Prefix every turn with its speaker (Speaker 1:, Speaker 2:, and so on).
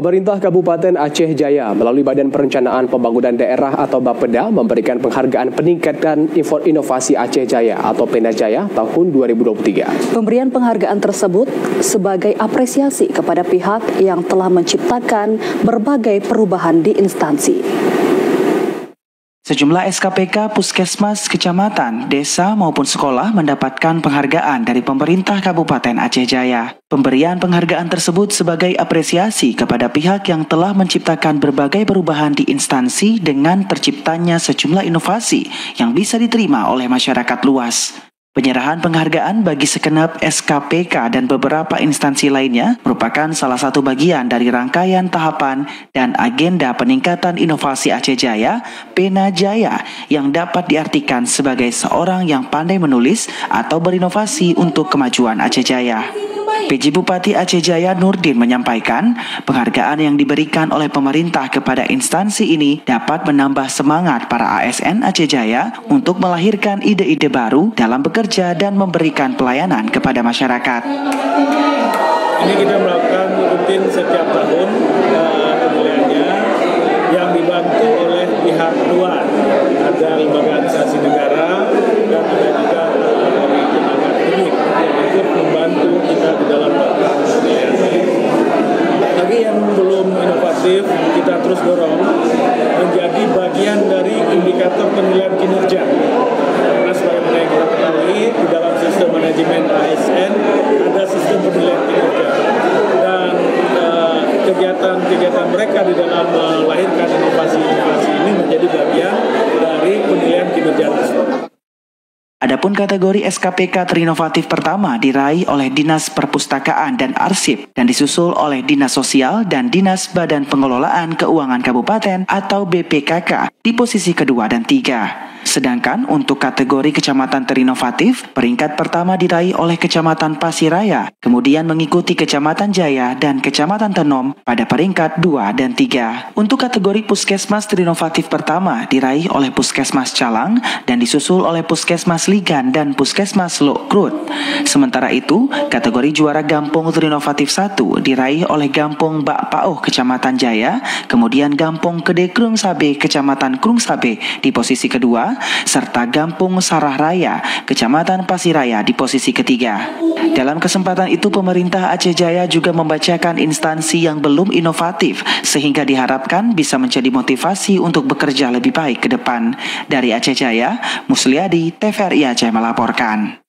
Speaker 1: Pemerintah Kabupaten Aceh Jaya melalui Badan Perencanaan Pembangunan Daerah atau Bapeda memberikan penghargaan peningkatan inovasi Aceh Jaya atau Pena Jaya tahun 2023.
Speaker 2: Pemberian penghargaan tersebut sebagai apresiasi kepada pihak yang telah menciptakan berbagai perubahan di instansi.
Speaker 3: Sejumlah SKPK, puskesmas, kecamatan, desa maupun sekolah mendapatkan penghargaan dari pemerintah Kabupaten Aceh Jaya. Pemberian penghargaan tersebut sebagai apresiasi kepada pihak yang telah menciptakan berbagai perubahan di instansi dengan terciptanya sejumlah inovasi yang bisa diterima oleh masyarakat luas. Penyerahan penghargaan bagi segenap SKPK dan beberapa instansi lainnya merupakan salah satu bagian dari rangkaian tahapan dan agenda peningkatan inovasi Aceh Jaya, Pena Jaya, yang dapat diartikan sebagai seorang yang pandai menulis atau berinovasi untuk kemajuan Aceh Jaya. PJ Bupati Aceh Jaya Nurdin menyampaikan, penghargaan yang diberikan oleh pemerintah kepada instansi ini dapat menambah semangat para ASN Aceh Jaya untuk melahirkan ide-ide baru dalam bekerja dan memberikan pelayanan kepada masyarakat.
Speaker 4: Ini kita melakukan rutin setiap tahun penilaiannya yang dibantu oleh pihak luar. Ada lembaga instansi negara dan ada juga dari tenaga akademik yang ikut membantu kita di dalam melakukan penilaian. Bagi yang belum inovatif, kita terus dorong menjadi bagian dari indikator penilaian kinerja. Karena sebagaimana yang kita ketahui, di dalam sistem manajemen ASN ada sistem penilaian kinerja. Dan kegiatan mereka di dalam melahirkan inovasi-inovasi ini menjadi bagian dari penilaian kinerja tersebut.
Speaker 3: Adapun kategori SKPK terinovatif pertama diraih oleh Dinas Perpustakaan dan Arsip dan disusul oleh Dinas Sosial dan Dinas Badan Pengelolaan Keuangan Kabupaten atau BPKK di posisi kedua dan tiga. Sedangkan untuk kategori kecamatan terinovatif, peringkat pertama diraih oleh Kecamatan Pasiraya, kemudian mengikuti Kecamatan Jaya dan Kecamatan Tenom pada peringkat 2 dan 3. Untuk kategori puskesmas terinovatif pertama diraih oleh Puskesmas Calang dan disusul oleh Puskesmas Ligan dan Puskesmas Lok Krut. Sementara itu, kategori juara Gampung terinovatif 1 diraih oleh Gampung Bak Pauh Kecamatan Jaya, kemudian Gampung Kede Krung Sabe Kecamatan Krung Sabe di posisi kedua, serta Gampung Sarah Raya, Kecamatan Pasiraya di posisi ketiga. Dalam kesempatan itu, pemerintah Aceh Jaya juga membacakan instansi yang belum inovatif, sehingga diharapkan bisa menjadi motivasi untuk bekerja lebih baik ke depan. Dari Aceh Jaya, Musliadi, TVRI Aceh melaporkan.